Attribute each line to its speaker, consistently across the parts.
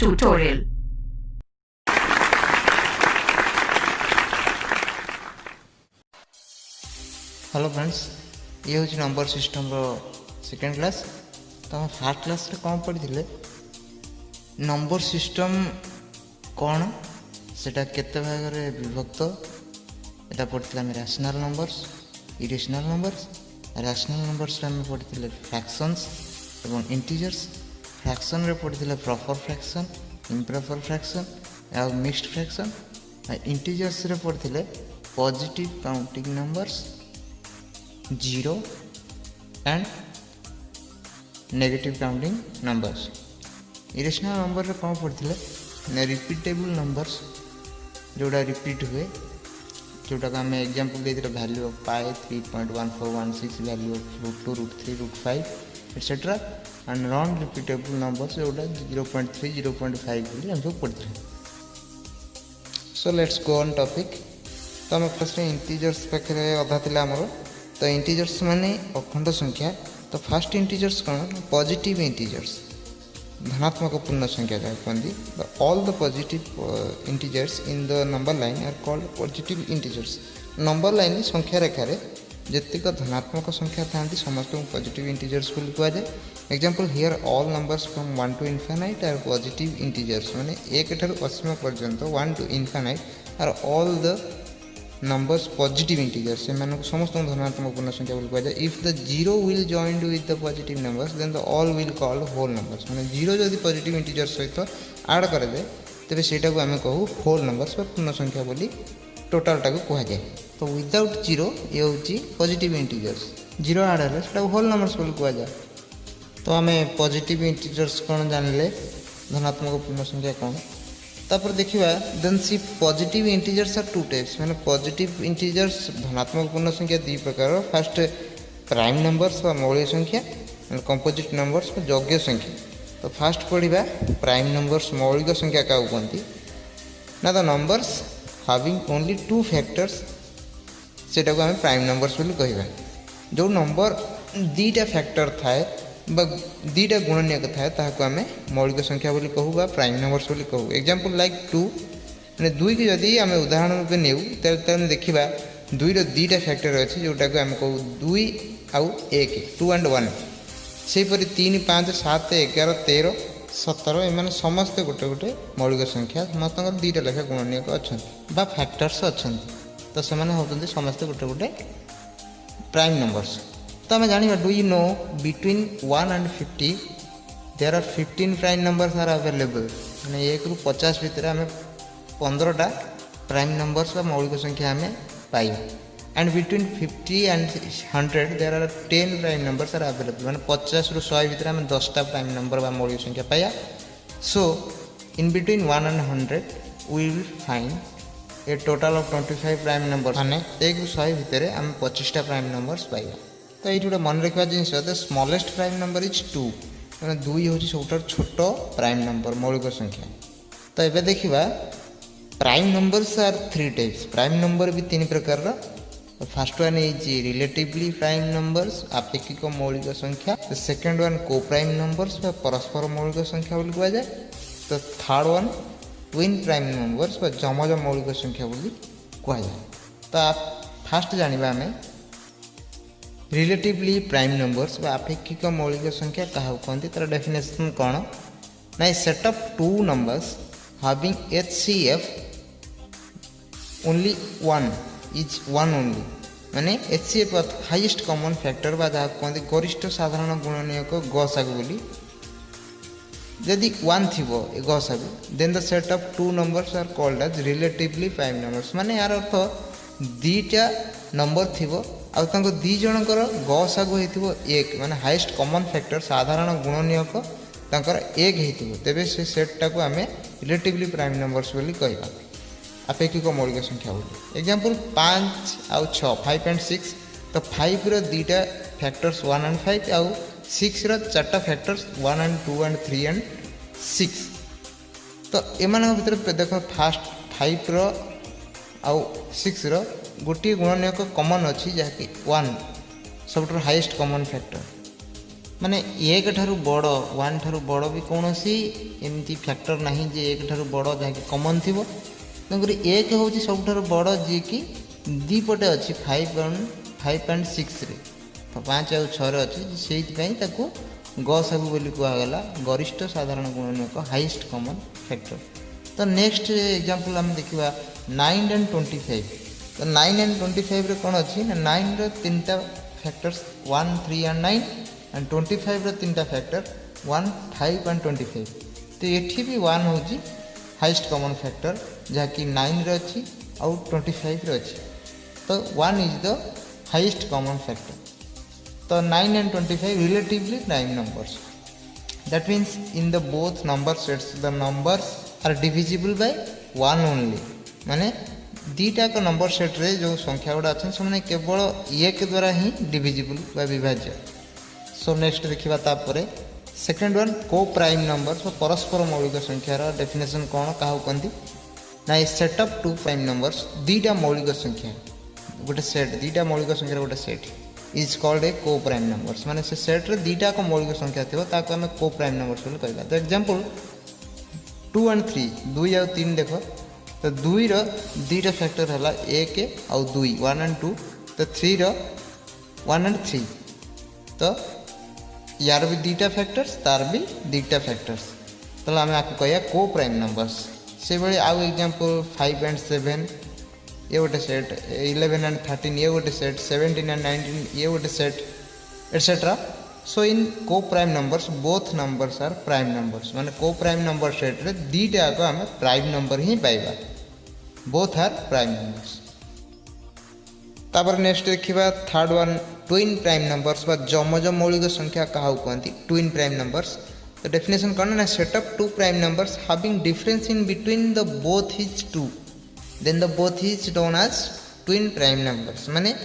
Speaker 1: tutorial.
Speaker 2: Hello friends, ये हूँ number system रो सेकेंड क्लास। तो हम फास्ट क्लास रे कौन पढ़ी थे नंबर सिस्टम कौन सेटा केते भाग रे विभक्त एटा पढ़ी आम rational numbers, irrational numbers. Rational numbers रे आम पढ़ी फ्रैक्शंस एवं इंटीजर्स। फ्रैक्शन रे पढ़ी प्रॉपर फ्रैक्शन, इम्प्रॉपर फ्रैक्शन और मिक्स्ड फ्रैक्शन। इंटीजर्स रे पढ़ी positive counting numbers, zero and negative counting numbers. Irrational number रे कौन पढ़ी रिपीटेबल नंबर्स जोड़ा रिपीट हुए, जोटा आम एग्जांपल देते value of pi 3.1416, value of √2, √3, √5 etcetera. And non repeatable numbers जोड़ा 0.3, 0.5 हम सब पढ़ी। So let's go on topic. तो आम फर्स्ट इंटीजर्स पाखे अधा थी आमर। तो इंटीजर्स माने अखंड संख्या। तो फास्ट इंटीजर्स कौन? पॉजिटिव इंटीजर्स, धनात्मक पूर्ण संख्या जहाँ कहते। All the positive integers in the number line are called positive integers. Number line संख्या रेखार जेतिक धनात्मक संख्या था समस्त पॉजिटिव इंटीजर्स बोली कहुए। Example here all numbers from 1 to infinite are positive integers. माने 1 ठारू असीम पर्यंत 1 to infinite are all the numbers positive integers. से समस्त धनात्मक पूर्ण संख्या बोली कहुए। If the zero will joined with the positive numbers then the all will called whole numbers. माने जीरो जदि पॉजिटिव इंटीजर्स सहित ऐड कराए तेरे सेटा को आम कहू होल नंबर्स पूर्ण संख्या बोली टोटालटा को कहुए। तो विदाउट जीरो ये हूँ पॉजिटिव इंटीजर्स, जीरो ऐड है से होल नंबर्स बोली कहुए। तो आम पॉजिटिव इंटीजर्स कौन जानले, धनात्मक पूर्ण संख्या कौन। तापर देखिए then see positive integers are two types. माने पॉजिटिव इंटीजर्स धनात्मक पूर्ण संख्या दुई प्रकार। फास्ट प्राइम नंबर्स व मौलिक संख्या, कंपोजिट नंबर्स व योग्य संख्या। तो फास्ट पढ़ा प्राइम नंबर्स, मौलिक संख्या क्या कहती ना। The numbers having only two factors सेटा को आम प्राइम नंबर्स बोली कहवा। जो नंबर दीटा फैक्टर थाए दीटा गुणनीयक थाए ताको आम मौलिक संख्या बोली कहू बा प्राइम नंबर्स बोली कहू। एग्जांपल लाइक 2 मैंने 2 की जदि आम उदाहरण रूप नेऊ तेल देखा 2 रो दीटा फैक्टर अच्छे जोटा को आम कहू 2 आउ 1, 2 and 1। सेपरी 3, 5, 7, 11, 13, 17 एम समस्ते गोटे गोटे मौलिक संख्या, समस्त दीटा लेखा गुणनीयक अच्छा बा फैक्टर्स अच्छा। तो से होती समस्ते गोटे गोटे प्राइम नंबर्स। तो आम जाना do you know between 1 and 50 there are 15 prime numbers are available. मैंने 1 ରୁ 50 भितर आम 15टा प्राइम नंबर्स व मौलिक संख्या आम पाइबा। And between 50 and 100 there are 10 prime numbers are available. मैंने 50 ରୁ 100 भितर आम 10टा प्राइम नंबर व मौलिक संख्या पाइबा। So in between 1 and 100 we will find a total of 25 prime numbers. माने 1 ରୁ 100 भितर आम 25टा प्राइम नंबर्स पाइबा। तो ये गोटे मन रखा जिनस the smallest prime number is 2। मैंने 2 हूँ सब छोट प्राइम नंबर मौलिक संख्या। तो ये देखा prime numbers are 3 types. Prime number भी 3 प्रकार। First one is relatively prime numbers, आपेक्षिक मौलिक संख्या। Second one coprime numbers परस्पर मौलिक संख्या बोली कहुए। तो third one twin prime numbers जमज मौलिक संख्या बोली कहुए। तो आप फास्ट जाना आम रिलेटिवली प्राइम नंबर्स व आपेक्षिक मौलिक संख्या क्या कहते, तार डेफिनेशन कौन ना। Set of 2 numbers having HCF only 1 is 1 only. माने HCF हाईएस्ट कॉमन फैक्टर बा जहाँ कहते गरिष्ठ साधारण गुणनीयक गसागु बोली। जदि 1 थी गसागु then the set of 2 numbers are called as relatively prime numbers. माने यार अर्थ दीटा नंबर थी आउ दी जनकर गसागु हो 1 माने हाईएस्ट कॉमन फैक्टर साधारण गुणनीयक तांकर 1 हो तेबे से सेटटा को आम रिलेटिवली प्राइम नंबर्स बोली कहवा, आपेक्षिक मौलिक संख्या बोली। एग्जांपल 5 आउ 6, 5 and 6। तो 5 रो दीटा फैक्टर्स 1 and 5 आउ 6 रो 4टा फैक्टर्स 1 and 2 and 3 and 6। तो एमान भीतर देख फास्ट 5 रो आउ 6 रो गोटे गुणनीयक कमन अच्छी जहाँकि 1 सब हाईएस्ट कॉमन फैक्टर। माने एक ठारू बड़ वन ठारू बड़ भी कौन सी एमती फैक्टर नहीं जे एक ठारू बड़ जहाँकि कमन थी तेणुक एक हूँ सब बड़ जी कि दीपटे अच्छी 5.6 रे तो 5 और 6 अच्छी से गसागु बोली कहगला गरिष्ठ साधारण गुणनीयक हाईएस्ट कमन फैक्टर। तो नेक्स्ट एग्जांपल आम देखा 9 and 25। तो 9 and 25 रे कौन अच्छी ना 9 रो 3टा फैक्टर्स 1, 3 and 9 and 25 रो 3टा फैक्टर 1, 5 and 25। तो ये भी 1 हूँ हाईएस्ट कमन फैक्टर जहाँकि 9 रे अच्छी आउ 25 रे अच्छी। तो 1 is the highest common factor. तो 9 and 25 relatively prime numbers. That means in the both number sets the numbers are divisible by 1 only। माने दीटा का नंबर सेट रे जो संख्या गुड़ा अच्छे से केवल एक द्वारा ही डिविजिबल बा विभाज्य। सो नेक्स्ट देखा तापर second one coprime number परस्पर मौलिक संख्यार डेफिनेशन कौन क्या कहती ना set of two prime numbers दीटा मौलिक संख्या गोटे सेट दीटा मौलिक संख्यार गोटे सेट इज कॉल्ड ए को प्राइम नंबर्स। माने से सेट रे दीटा को मौलिक संख्या थी ताको आम को प्राइम नंबर्स बोली कहला। तो एग्जांपल 2 and 3 2 और 3 देख तो 2 रो दीटा फैक्टर है 1 और 2 1 and 2। तो 3 रो 1 and 3 तो यार भी दीटा फैक्टर्स तार भी दीटा फैक्टर्स तो आम आपको कह को प्राइम नंबर्स। से भाई आउ एग्जांपल 5 and 7 ये गोटे सेट 11 and 13 ये गोटे सेट 17 and 19 ये गोटे set etcetera. So in coprime numbers both numbers are prime numbers माने को प्राइम नंबर सेट रे दीटा को आम प्राइम नंबर ही पाइबा बोथ आर प्राइम नंबर्स। तापर नेक्स्ट देखिबा third one twin prime numbers बा जमज मौलिक संख्या क्या कहती ट्विन प्राइम नंबर्स। तो डेफिनेशन कौन ना set of two prime numbers having difference in between the both is 2 then the both is known as twin prime numbers. माने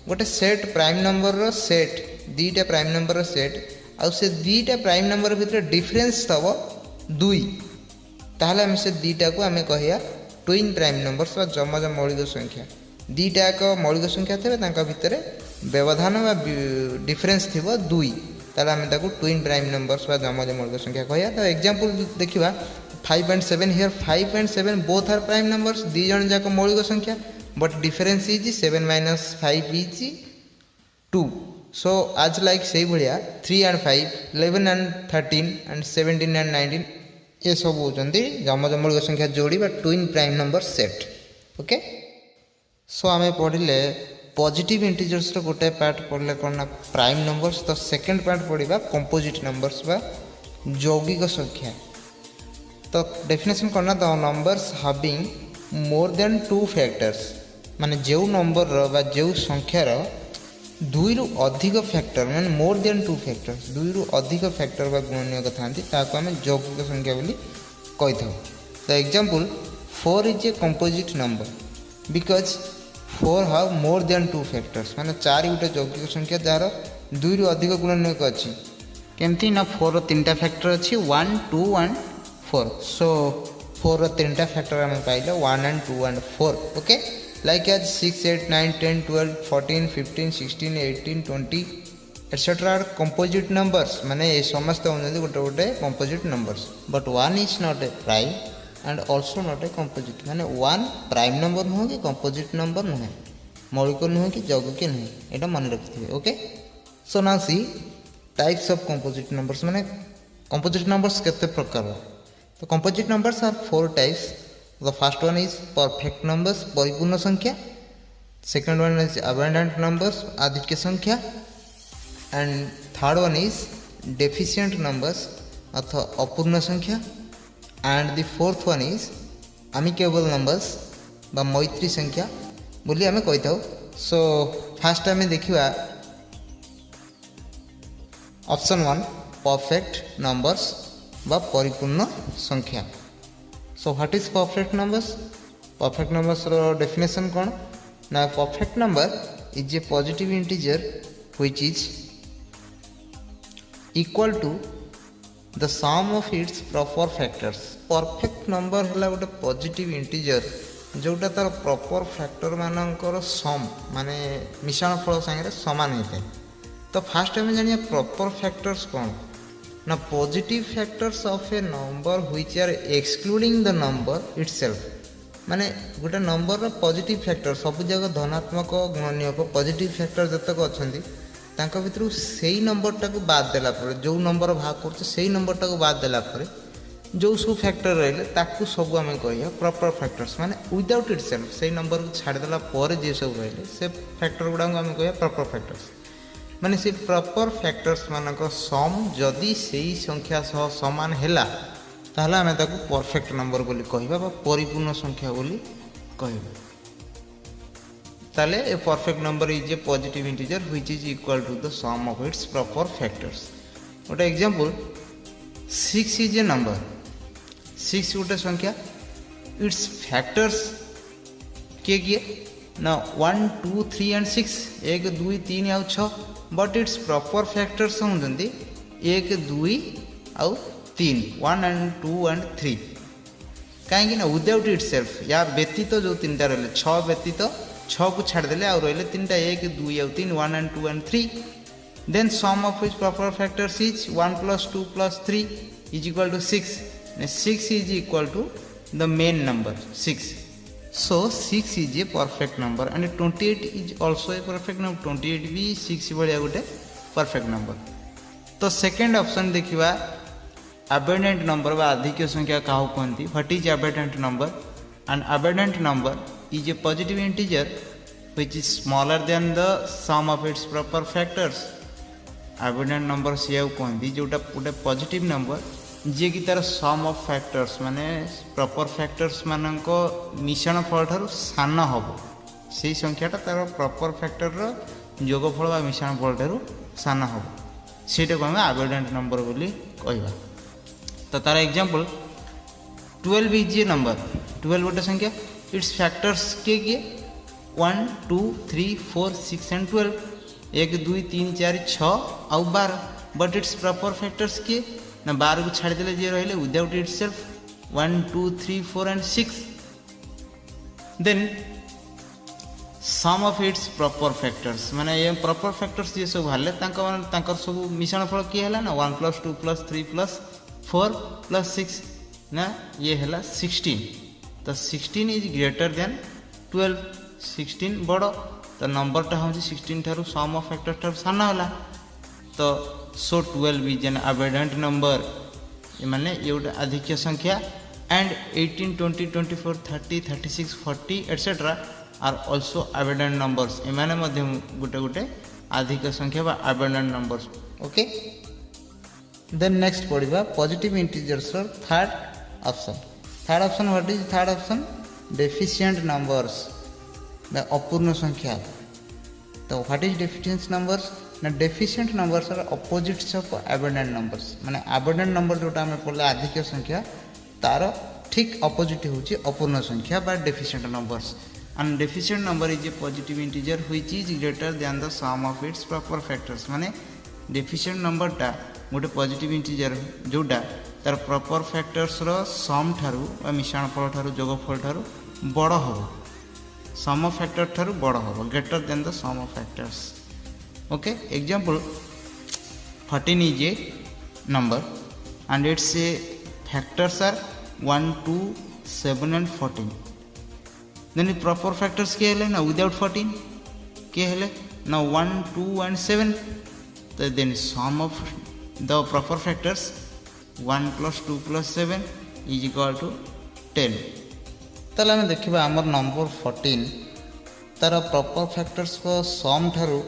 Speaker 2: गोटे सेट प्राइम नंबर रो सेट दीटा प्राइम नंबर रो set आउ से दीटा प्राइम नंबर भितर डिफरेंस थब 2 ताहले हम से दीटा को आम कहया ट्विन प्राइम नंबर्स बा जमज मौलिक संख्या दीटा को मौलिक संख्या थे तांका भितर व्यवधान बा डिफरेंस थिबो 2 ताहले आम ताको ट्विन प्राइम नंबर्स बा जमज मौलिक संख्या कहया। तो एग्जांपल देखिबा 5 and 7 here 5 and 7 both are prime numbers दी जन जाक मौलिक संख्या but difference is 7 minus 5 is 2। so as like से भलिया 3 and 5 11 and 13 and 17 and 19 ये सब होचंदी जमज मौलिक संख्या जोड़ी बा twin prime number set. Okay so आमे पढ़िले पॉजिटिव इंटीजर्स रो गोटे पार्ट पढ़ले कोना प्राइम नंबर्स। तो सेकंड पार्ट पढ़िबा कंपोजिट नंबर्स बा यौगिक संख्या। तो डेफिनेशन करना the numbers having more than 2 factors माने जो नंबर रो बा जो संख्यार 2 रु अधिक फैक्टर माने मोर देन 2 फैक्टर्स 2 रु अधिक फैक्टर बा गुणनीयक थांती ताको हम यौगिक संख्या बोली कहि थाउ। तो example 4 is a composite number because 4 have more than 2 factors माने 4 गोटे यौगिक संख्या जार 2 रु अधिक गुणनीयक अछि केमती ना 4 रो 3टा फैक्टर अछि 1 2 and 4। सो 4 रो 3टा फैक्टर आम पाइले 1 and 2 and 4। Okay like as 6 8 9 10 12 14 15 16 18 20 etcetera are composite numbers माने ये समस्त होने गोटे गोटे composite numbers but 1 is not a prime and also not a composite माने 1 प्राइम नंबर नुह कि कंपोजिट नंबर नुहे मौलिक नुहे कि यौगिक नुहे एटा मन रखिथिबे। Okay so now see types of composite numbers माने कंपोजिट नंबर्स केते प्रकार। तो composite numbers are 4 types. The first one is perfect numbers परिपूर्ण संख्या। Second one is abundant numbers आधिक्य संख्या and third one is deficient numbers अथवा अपूर्ण संख्या and the fourth one is amicable numbers बा मैत्री संख्या बोली आम कही था। सो फास्ट आम देखा ऑप्शन 1 परफेक्ट नंबर्स बा परिपूर्ण संख्या। So what is perfect numbers. Perfect numbers रो डेफिनेशन कौन ना perfect number is a positive integer which is equal to the sum of its proper factors. Perfect number है गोटे पॉजिटिव इंटीजर जोटा तार प्रॉपर फैक्टर मानकर सम माने मिश्रण फल संगे समान होता है तो फास्ट आम जानिए प्रॉपर फैक्टर्स कौन ना positive factors of a number which are excluding the number itself माने गोटे नंबर पॉजिटिव फैक्टर सब जगह धनात्मक गुणनीयक पॉजिटिव फैक्टर जतक अच्छा तांका भितर से नंबरटा को बाद देला पर जो नंबर भाग कर से नंबरटा को बाद देला पर जो सब फैक्टर रही ताकू सब आम कह प्रॉपर फैक्टर्स माने विदाउट इटसेल्फ से नंबर को छाड़देला पर जे सब रही से फैक्टर गुड़ा आम कह प्रॉपर फैक्टर्स माने से प्रॉपर फैक्टर्स मानक सम जदि से संख्या सह समान हैला ताहले आम ताकू परफेक्ट नंबर बोली कहबा बा परिपूर्ण संख्या बोली कहबा ताले a perfect number is a positive integer which is equal to the sum of its proper factors गोटे एग्जांपल 6 इज ए नंबर 6 गोटे संख्या इट्स फैक्टर्स किए ना 1 2 3 एंड 6 1 2 3 आउ 6 बट इट्स प्रॉपर फैक्टर्स होउछन्ती 1 2 आउ 3 1 एंड 2 एंड 3 कहीं ना विदाउट इटसेल्फ या व्यतीत जो तीनटा रहे 6 व्यतीत 6 को छाड़देले आउ रही तीनटा 1 2 आउ 3 1 and 2 and 3 then sum of its proper factors is 1 plus 2 plus 3 is equal to 6 6 is equal to the main number 6 so 6 is a perfect number and 28 is also a perfect number 28 भी 6 भलिया गोटे perfect number तो second option देखिबा abundant number बा अधिक संख्या काहू कहंती what is abundant number an abundant number is a positive integer which is smaller than the sum of its proper factors abundant number से कहंती जोटा गोटे पॉजिटिव नंबर जे कि तार सम ऑफ फैक्टर्स माने प्रॉपर फैक्टर्स मानक मिश्रण फल ठार सान हम से संख्याटा तार प्रॉपर फैक्टर जोगफल बा मिश्रण फल ठार सान हम सेटा को आम अबंडेंट नंबर बोली कहबा तो तार एग्जांपल 12 इज ए नंबर 12 गोटे संख्या इट्स फैक्टर्स किए 1 2 3 4 6 एंड 12 1 2 3 4 6 आउ 12 बट इट्स प्रॉपर फैक्टर्स किए ना 12 को छाड़देले जे रहिले without itself 1 2 3 4 and 6 then sum of its proper factors माने ये प्रॉपर फैक्टर्स जे सब हाले तांकर सब मिश्रण फल किए हला ना 1 प्लस 2 प्लस 3 प्लस 4 प्लस 6 ना ये हला 16 तो 16 इज ग्रेटर देन 12 16 बड़ तो नंबरटा हो 16 ठारू सम ऑफ फैक्टर ठारू साना होला तो so 12 is an abundant number माने ये गोटे अधिक संख्या and 18 20 24 30 36 40 etc are also abundant numbers एमाने मध्य गोटे गोटे अधिक संख्या बा abundant numbers okay then next पढ़िबा पॉजिटिव इंटीजर्स रो third option what is third option deficient numbers the अपूर्ण संख्या तो व्हाट इज डेफिशिएंट नंबर्स ना deficient numbers are opposites of abundant numbers माने अबंडेंट नंबर जोटा हमें पढ़ला अधिक संख्या तार ठीक अपोजिट होची अपूर्ण संख्या बा deficient numbers and deficient number is a positive integer which is greater than the sum of its proper factors माने डेफिशिएंट नंबरटा गोटे पॉजिटिव इंटीजर जोटा तार प्रॉपर फैक्टर्स रो सम ठारू बा मिश्रण फल ठारू जोगफल ठारू बड़ हो सम ऑफ फैक्टर ठारू बड़ हो greater than the sum of factors okay example 14 is a number and its factors are 1 2 7 and 14 then the proper factors के हेले ना without 14 के हेले ना 1 2 and 7 तो then sum of the proper factors 1 plus 2 plus 7 is equal to 10 ताले हमें देखिबा हमर नंबर 14 तार प्रॉपर फैक्टर्स को सम ठारू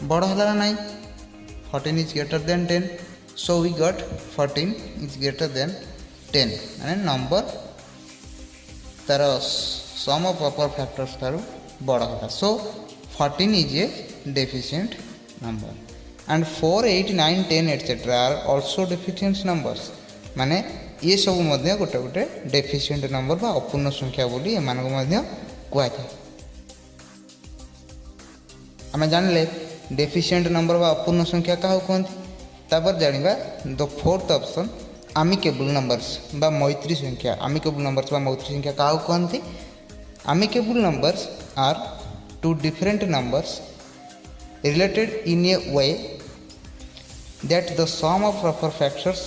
Speaker 2: बड़ है ना 14 is greater than 10 so we got 14 is greater than 10 माने नंबर तार सम ऑफ प्रॉपर फैक्टर्स तार बड़ है so 14 is a deficient number and 4 8 9 10 etcetera are also deficient numbers माने ये सब मध्य गोटे गोटे डेफिशिएंट नंबर बा अपूर्ण संख्या बोली एमानक मध्य कहै आम जानले डेफिशिएंट नंबर बा अपूर्ण संख्या क्या कहती तापर जानिबा द फोर्थ ऑप्शन आमिकेबल नंबर्स बा मैत्री संख्या आमिकेबल नंबर्स बा मैत्री संख्या क्या कहती amicable numbers are two different numbers related in a way that the sum of proper factors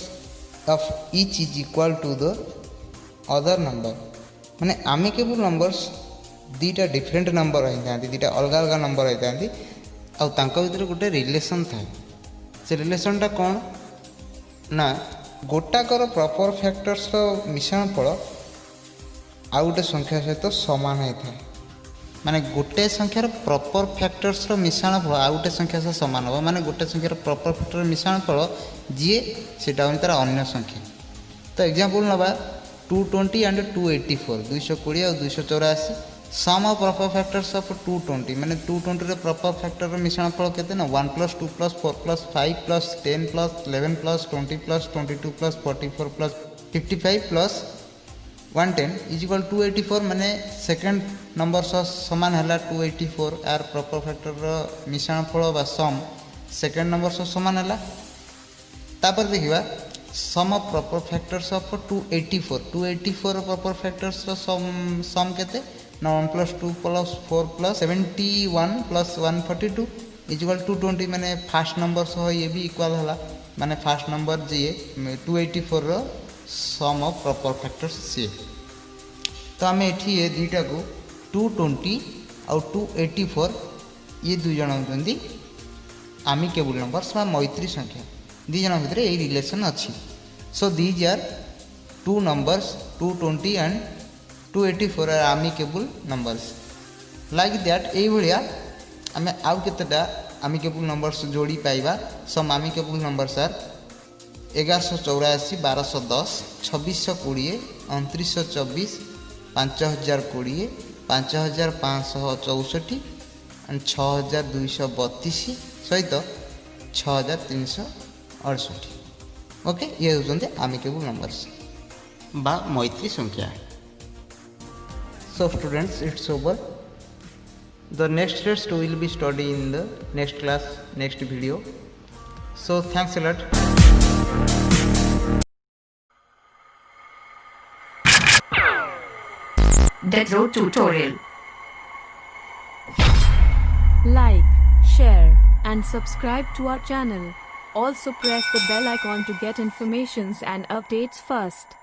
Speaker 2: of each is equal to the other number माने amicable numbers दीटा डिफरेंट नंबर होती दीटा अलग अलग नंबर होती आउ तांको भितर गोटे रिलेशन थाए से रिलेशनटा कौन ना गोटाकर प्रॉपर फैक्टर्स मिश्रण फल आउ गोटे संख्या सहित समान होता है माने गोटे संख्यार प्रॉपर फैक्टर्स मिश्रण फल आउ गोटे संख्या सहित समान हम माने गोटे संख्यार प्रॉपर फैक्टर मिश्रण फल जी से तार अन्य संख्या तो एग्जांपल नवा 220 एंड 284 220 और 284 सम ऑफ प्रॉपर फैक्टर्स ऑफ 220 माने 220 रे प्रॉपर फैक्टर मिश्रण फल केते ना 1 + 2 + 4 + 5 + 10 + 11 + 20 + 22 + 44 + 55 + 110 इज इक्वल 284 माने सेकंड नंबर समान है 284 यार प्रॉपर फैक्टर मिश्रण फल बा सम सेकंड नंबर समान है तापर देखिबा sum of proper factors of 284 proper factors sum केते ना 1 + 2 + 4 + 71 + 142 इज इक्वल 220 माने फर्स्ट नंबर सह ये भी इक्वल हला माने फर्स्ट नंबर जी 284 रो सम ऑफ प्रॉपर फैक्टर्स सी तो आम एठी ये दुईटा को 220 और 284 ये दुई जन होती आमिकेबल नंबर्स मैत्री संख्या दी जन भितर यही रिलेशन अच्छी so these are two numbers 220 and 284 are amicable numbers like that यही भाया आम आउ केतेटा आमिकेबल नंबर्स जोड़ी पाइबा some amicable numbers are 1184 1210 2620 2924 5020 5564 and 6232 सहित 6368 ओके ये होते आमिकेबल नंबर्स बा मैत्री संख्या so students it's over the next test will be study in the next class next video so thanks a lot
Speaker 1: Dead Road Tutorial.
Speaker 3: Like, share and subscribe to our channel. Also press the bell icon to get informations and updates first.